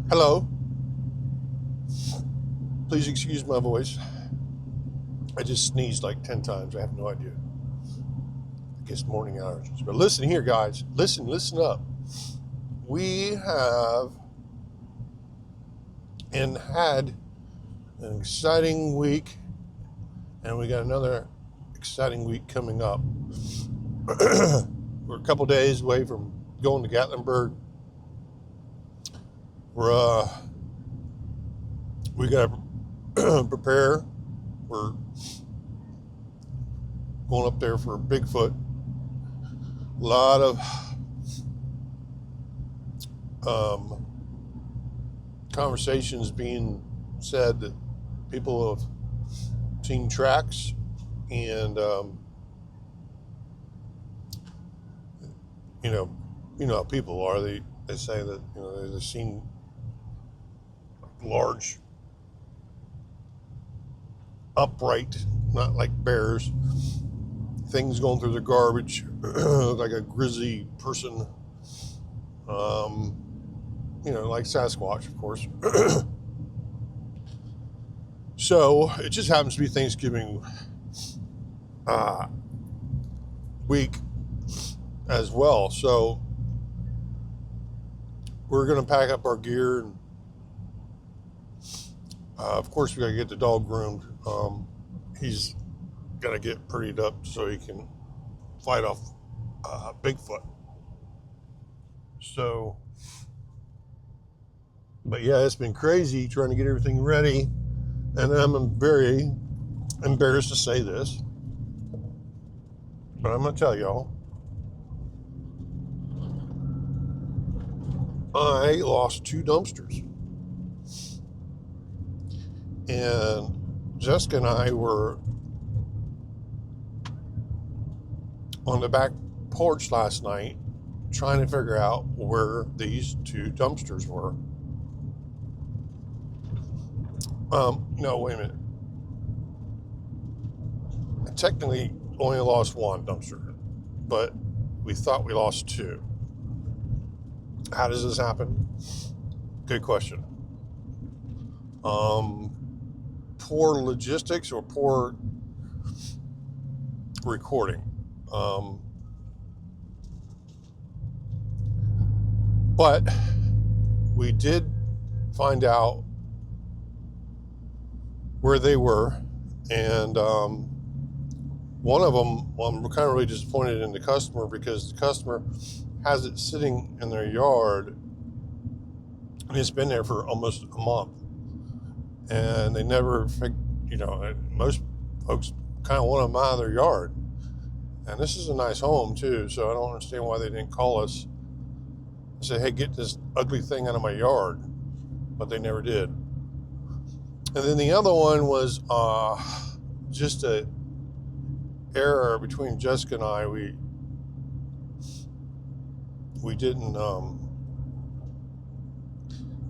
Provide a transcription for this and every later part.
Hello. Please excuse my voice. I just sneezed like 10 times. I have no idea. I guess morning allergies. But listen here, guys. Listen up. We have and had an exciting week, and we got another exciting week coming up. We're a couple days away from going to Gatlinburg. We got to prepare. We're going up there for Bigfoot. A lot of conversations being said that people have seen tracks, and you know how people are. They say that they've seen large, upright, not like bears, things going through the garbage, like a grizzly person, like Sasquatch, of course. So it just happens to be Thanksgiving week as well. So we're going to pack up our gear, and of course we got to get the dog groomed. He's got to get prettied up so he can fight off Bigfoot. So, but yeah, it's been crazy trying to get everything ready, and I'm very embarrassed to say this, but I'm going to tell y'all. I lost 2 dumpsters. And Jessica and I were on the back porch last night trying to figure out where these 2 dumpsters were. No, wait a minute. I technically only lost 1 dumpster, but we thought we lost 2. How does this happen? Good question. Poor logistics or poor recording. But we did find out where they were, and one of them, I'm kind of really disappointed in the customer, because the customer has it sitting in their yard, and it's been there for almost a month. And they never, most folks kind of want them out of their yard. And this is a nice home too, so I don't understand why they didn't call us and say, hey, get this ugly thing out of my yard. But they never did. And then the other one was just a error between Jessica and I. We didn't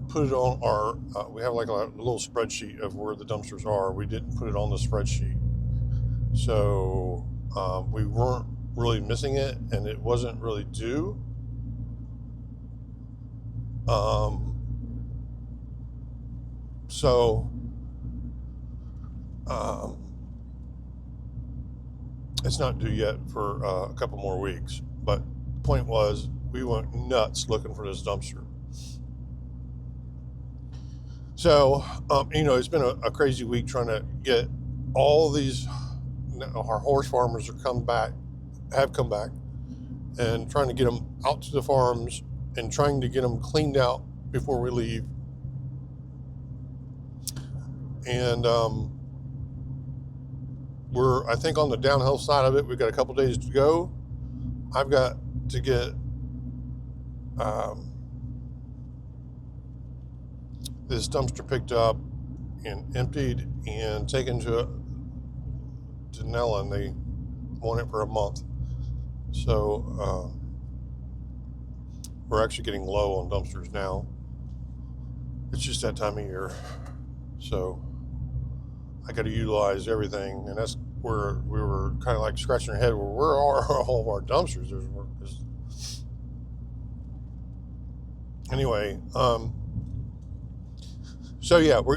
put it on our, we have like a little spreadsheet of where the dumpsters are. We didn't put it on the spreadsheet. So we weren't really missing it, and it wasn't really due. It's not due yet for a couple more weeks. But the point was, we went nuts looking for this dumpster. So, it's been a crazy week trying to get all these, our horse farmers have come back, and trying to get them out to the farms and trying to get them cleaned out before we leave. And we're, I think, on the downhill side of it. We've got a couple days to go. I've got to get this dumpster picked up and emptied and taken to Nella, and they want it for a month. So we're actually getting low on dumpsters now. It's just that time of year. So I got to utilize everything, and that's where we were kind of like scratching our head, well, where are all of our dumpsters? Anyway, so yeah, we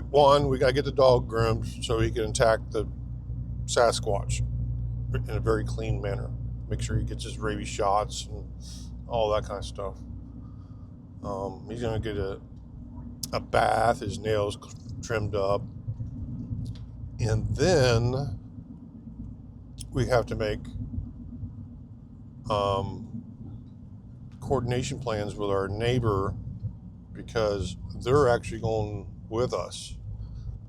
got to get the dog groomed so he can attack the Sasquatch in a very clean manner. Make sure he gets his rabies shots and all that kind of stuff. He's going to get a bath, his nails trimmed up. And then we have to make coordination plans with our neighbor because they're actually going with us.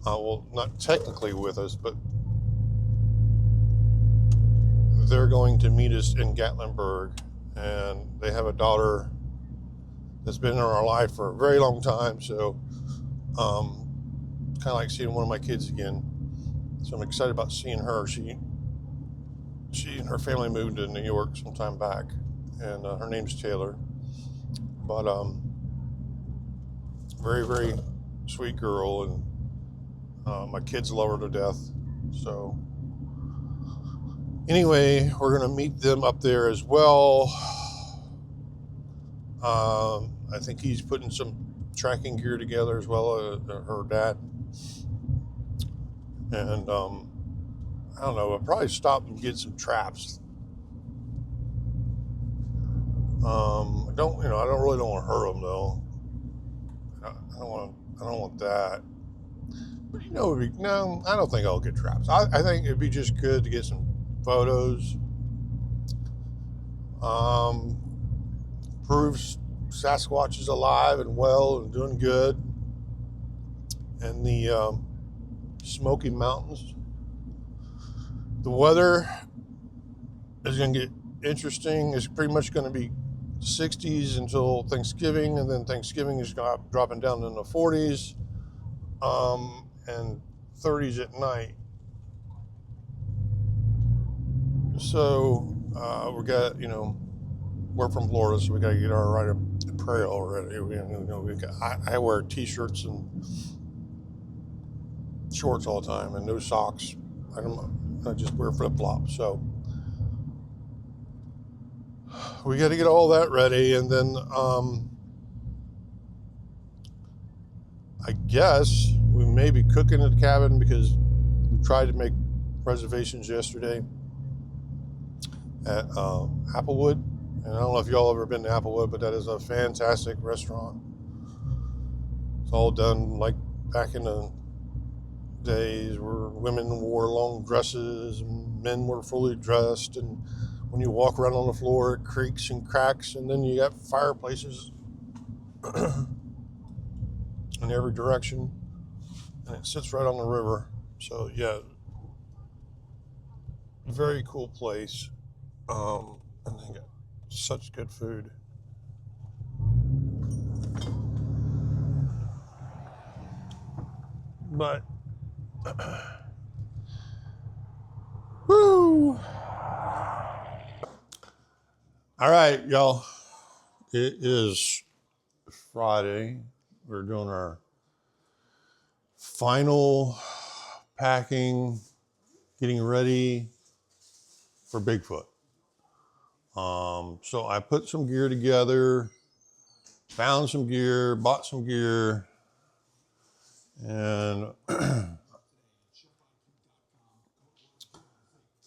Well, not technically with us, but they're going to meet us in Gatlinburg, and they have a daughter that's been in our life for a very long time. So, kind of like seeing one of my kids again. So I'm excited about seeing her. She and her family moved to New York some time back, and her name's Taylor. But very, very sweet girl, and my kids love her to death. So anyway, we're going to meet them up there as well. I think he's putting some tracking gear together as well, her dad. And I don't know, I'll probably stop and get some traps. I don't really want to hurt them though. I don't want that. But no, I don't think I'll get traps. I think it'd be just good to get some photos. Proves Sasquatch is alive and well and doing good. And the Smoky Mountains. The weather is going to get interesting. It's pretty much going to be 60s until Thanksgiving, and then Thanksgiving is dropping down in the 40s and 30s at night. So we got, we're from Florida, so we got to get our right of prayer already. I wear t-shirts and shorts all the time and no socks. I just wear flip-flops. So we got to get all that ready, and then I guess we may be cooking at the cabin because we tried to make reservations yesterday at Applewood. And I don't know if y'all ever been to Applewood, but that is a fantastic restaurant. It's all done like back in the days where women wore long dresses and men were fully dressed, and when you walk around on the floor it creaks and cracks, and then you got fireplaces in every direction, and it sits right on the river. So yeah, very cool place, and they got such good food. But woo! All right, y'all. It is Friday. We're doing our final packing, getting ready for Bigfoot. So I put some gear together, found some gear, bought some gear, and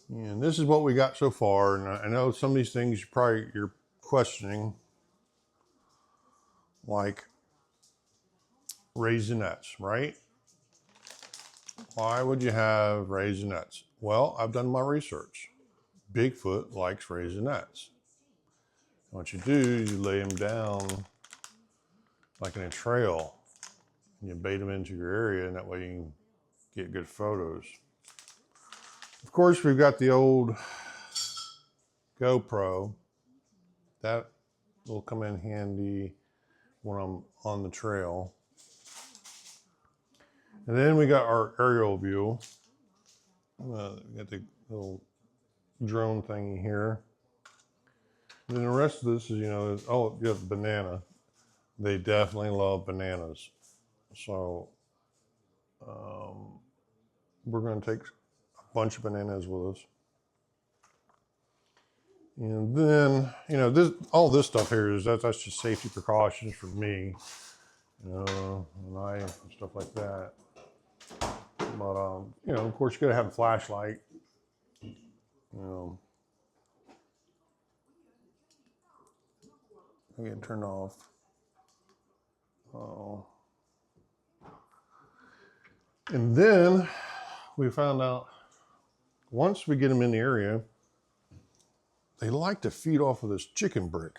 and this is what we got so far. And I know some of these things you're questioning, like raisinets, right? Why would you have raisinets? Well, I've done my research. Bigfoot likes raisinets. What you do, you lay them down like in a trail, and you bait them into your area, and that way you can get good photos. Of course, we've got the old GoPro. That will come in handy when I'm on the trail. And then we got our aerial view. We got the little drone thingy here. And then the rest of this is, you have banana. They definitely love bananas. So we're going to take a bunch of bananas with us. And then, you know, all this stuff here is that's just safety precautions for me, you know, a knife and stuff like that. But you know, of course, you gotta have a flashlight. You know, I get turned off. Oh. And then we found out once we get them in the area, they like to feed off of this chicken brick.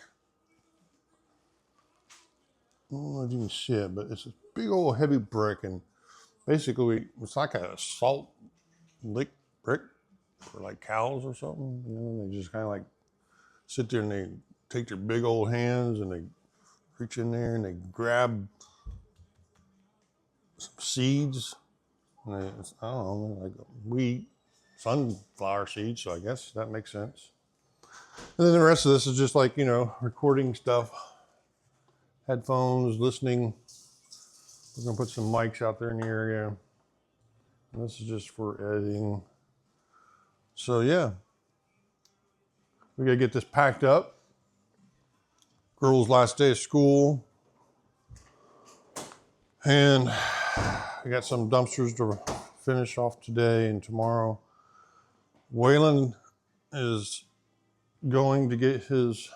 I don't know if you can see it, but it's a big old heavy brick, and basically it's like a salt lick brick for like cows or something. You know, they just kind of like sit there and they take their big old hands and they reach in there and they grab some seeds. And I don't know, like wheat, sunflower seeds, so I guess that makes sense. And then the rest of this is just like, you know, recording stuff, headphones, listening. We're gonna put some mics out there in the area. And this is just for editing. So yeah, we gotta get this packed up. Girls' last day of school. And I got some dumpsters to finish off today and tomorrow. Waylon is going to get his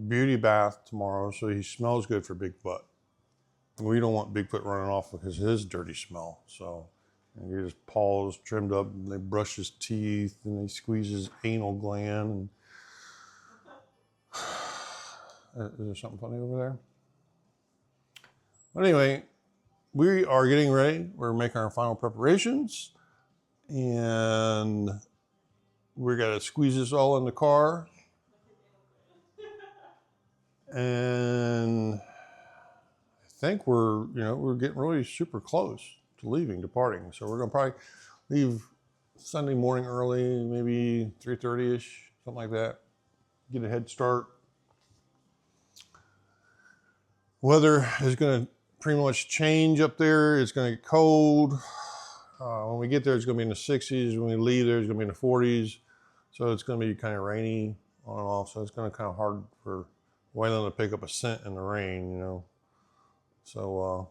beauty bath tomorrow, so he smells good for Bigfoot. We don't want Bigfoot running off because of his dirty smell. So and he just paws trimmed up, and they brush his teeth, and they squeeze his anal gland. And is there something funny over there? But anyway, we are getting ready. We're making our final preparations, and we got to squeeze this all in the car. And I think we're getting really super close to departing. So we're gonna probably leave Sunday morning early, maybe 3:30ish, something like that. Get a head start. Weather is gonna pretty much change up there. It's gonna get cold. When we get there, it's gonna be in the 60s. When we leave there, it's gonna be in the 40s. So it's gonna be kind of rainy on and off. So it's gonna be kind of hard for Waylon to pick up a scent in the rain, you know. So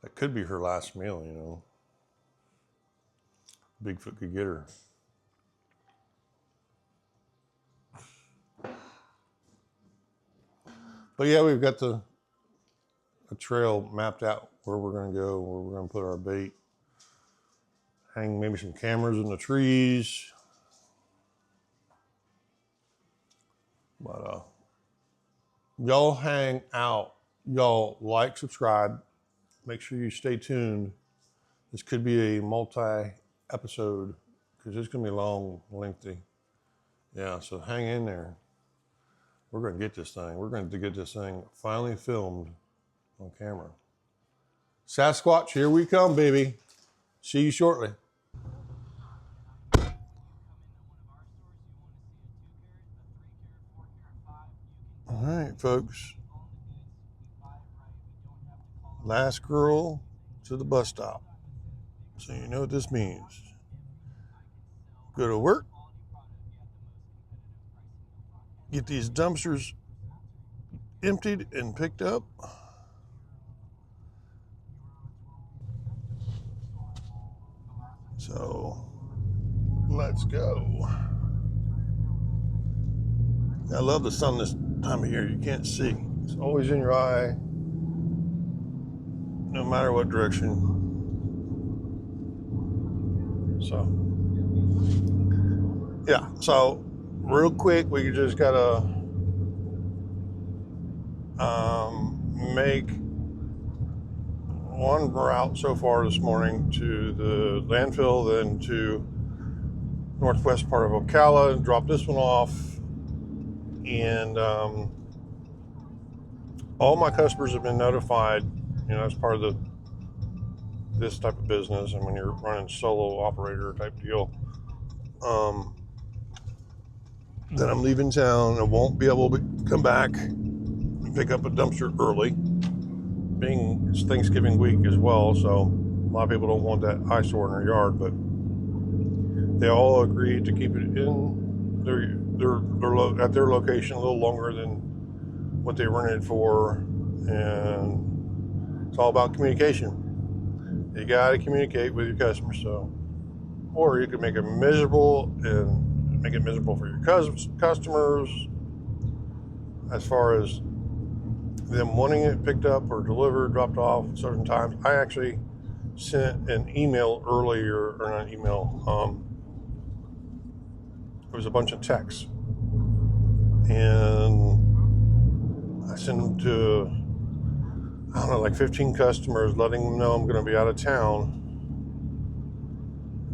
that could be her last meal, you know. Bigfoot could get her. But yeah, we've got a trail mapped out where we're going to go, where we're going to put our bait. Hang maybe some cameras in the trees. But y'all hang out. Y'all like, subscribe. Make sure you stay tuned. This could be a multi-episode because it's going to be long, lengthy. Yeah, so hang in there. We're going to get this thing. We're going to get this thing finally filmed on camera. Sasquatch, here we come, baby. See you shortly. All right, folks. Last girl to the bus stop. So you know what this means. Go to work. Get these dumpsters emptied and picked up. So let's go. I love the sun this time of year. You can't see. It's always in your eye, no matter what direction. So, yeah. So, real quick, we just gotta make one route so far this morning to the landfill, then to northwest part of Ocala, and drop this one off. And all my customers have been notified, you know, as part of this type of business, and when you're running solo operator type deal, that I'm leaving town and won't be able to come back pick up a dumpster early, being it's Thanksgiving week as well, so a lot of people don't want that eyesore in their yard, but they all agreed to keep it in at their location a little longer than what they rented for, and it's all about communication. You got to communicate with your customers, so, or you could make it miserable and make it miserable for your customers as far as them wanting it picked up or delivered, dropped off at certain times. I actually sent an email earlier, or not email, it was a bunch of texts, and I sent them to, I don't know, like 15 customers, letting them know I'm going to be out of town,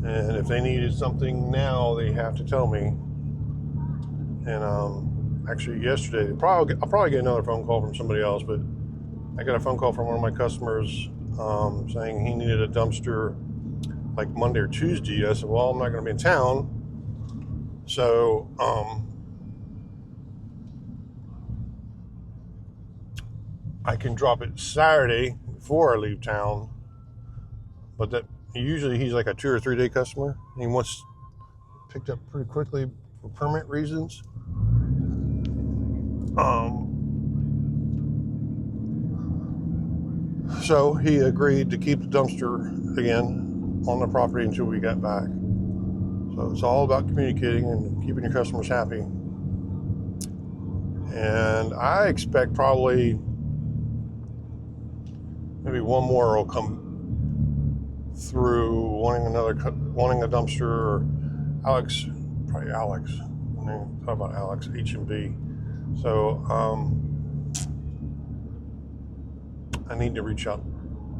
and if they needed something now, they have to tell me. And actually yesterday, I'll probably get another phone call from somebody else, but I got a phone call from one of my customers saying he needed a dumpster like Monday or Tuesday. I said, well, I'm not going to be in town, so I can drop it Saturday before I leave town. But that usually he's like a 2 or 3 day customer. He wants picked up pretty quickly for permit reasons. So he agreed to keep the dumpster again on the property until we got back. So it's all about communicating and keeping your customers happy. And I expect probably maybe one more will come through wanting a dumpster, or Alex. I mean, talk about Alex, H&B. So I need to reach out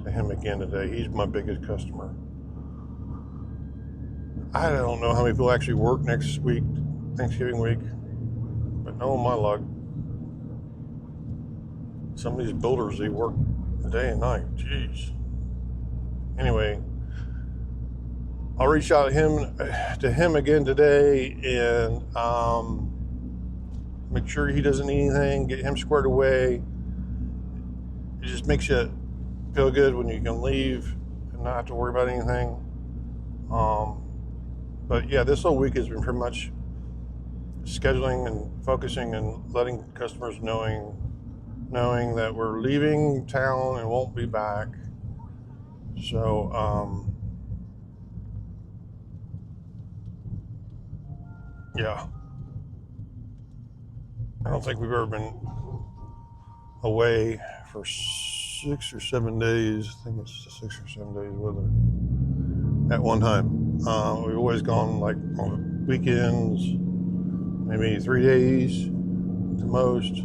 to him again today. He's my biggest customer. I don't know how many people actually work next week, Thanksgiving week, but no, my luck. Some of these builders, they work day and night. Jeez. Anyway, I'll reach out to him again today and make sure he doesn't need anything, get him squared away. It just makes you feel good when you can leave and not have to worry about anything. But yeah, this whole week has been pretty much scheduling and focusing and letting customers knowing that we're leaving town and won't be back. So yeah, I don't think we've ever been away for 6 or 7 days. I think it's 6 or 7 days with her at one time. We've always gone like on weekends, maybe 3 days at the most,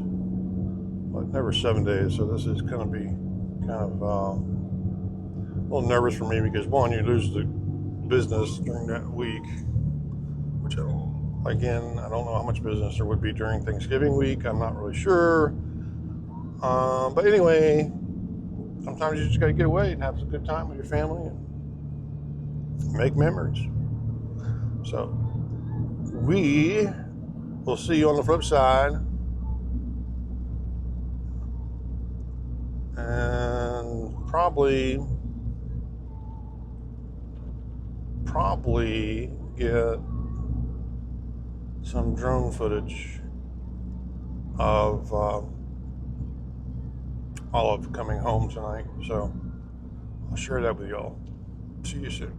but never 7 days. So this is going to be kind of a little nervous for me because, one, you lose the business during that week, which I don't know how much business there would be during Thanksgiving week. I'm not really sure. But anyway, sometimes you just got to get away and have a good time with your family and make memories. So we will see you on the flip side. And probably get some drone footage of Olive coming home tonight. So I'll share that with y'all. See you soon.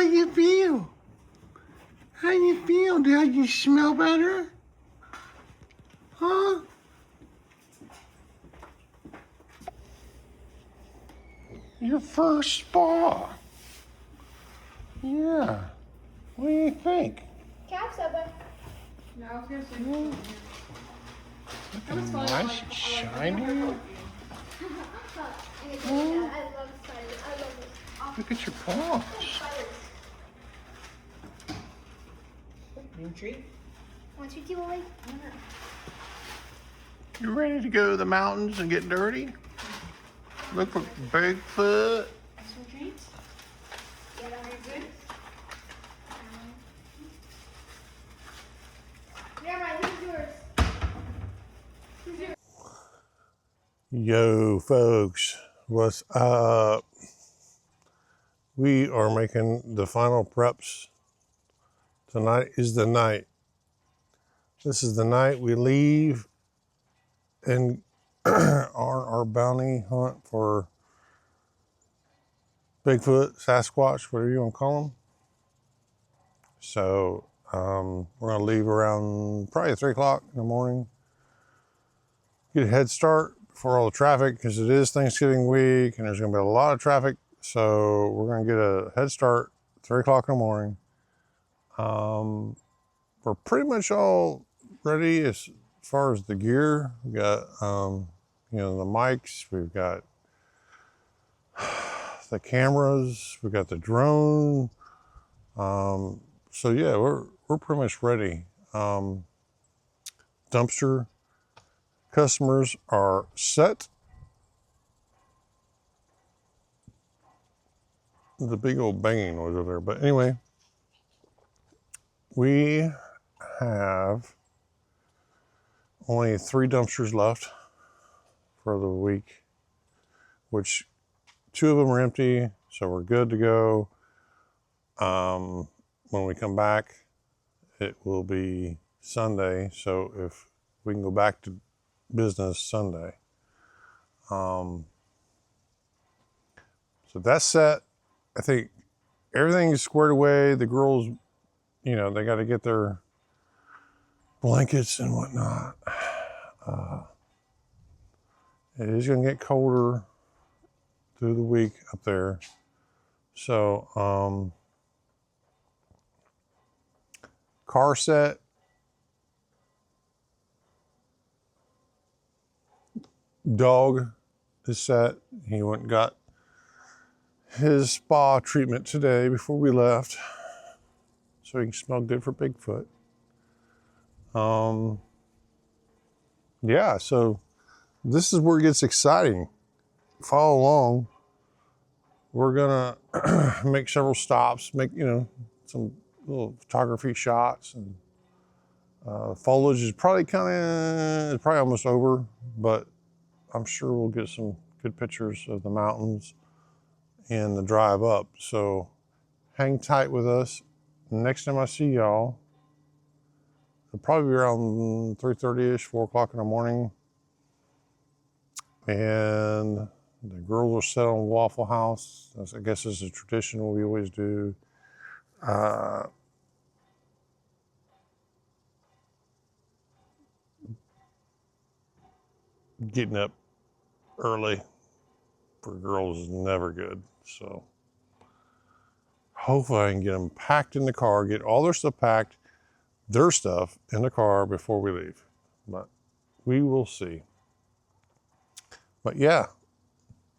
you feel? How you feel? Do you smell better? Huh? Your first spa. Yeah. What do you think? Calf's open. No, I was gonna say. Nice and shiny. I love spiders. I love this. Look at your paws. Spiders. Need a treat? Want to do away? You ready to go to the mountains and get dirty? Look for Bigfoot. Some treats? Yeah, that makes sense. Grandma, this is yours. This is yours. Yo, folks, what's up? We are making the final preps. Tonight is the night. This is the night we leave and on our bounty hunt for Bigfoot, Sasquatch, whatever you want to call them. So we're going to leave around probably 3 o'clock in the morning. Get a head start before all the traffic, because it is Thanksgiving week and there's going to be a lot of traffic. So we're going to get a head start 3 o'clock in the morning. We're pretty much all ready as far as the gear. We got the mics, we've got the cameras, we got the drone. So yeah, we're pretty much ready. Dumpster customers are set. The big old banging noise over there. But anyway, we have only 3 dumpsters left for the week, which 2 of them are empty, so we're good to go. When we come back, it will be Sunday, so if we can go back to business Sunday. So that's set. I think everything is squared away. The girls, they got to get their blankets and whatnot. It is going to get colder through the week up there. So, car set. Dog is set. He went and got his spa treatment today before we left, so he can smell good for Bigfoot. Yeah, so this is where it gets exciting. Follow along. We're gonna make several stops, make some little photography shots, and foliage is probably almost over, but I'm sure we'll get some good pictures of the mountains and the drive up. So hang tight with us. Next time I see y'all, it'll probably be around 3:30ish, 4 o'clock in the morning. And the girls are set on Waffle House. I guess this is a tradition we always do. Getting up early for girls is never good. So hopefully I can get them packed in the car, get all their stuff packed, their stuff in the car before we leave. But we will see. But yeah,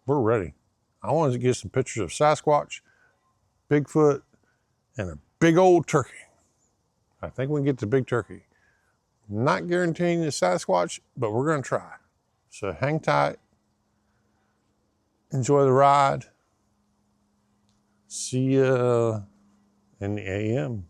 we're ready. I wanted to get some pictures of Sasquatch, Bigfoot, and a big old turkey. I think we can get the big turkey. Not guaranteeing the Sasquatch, but we're going to try. So hang tight. Enjoy the ride. See ya in the AM.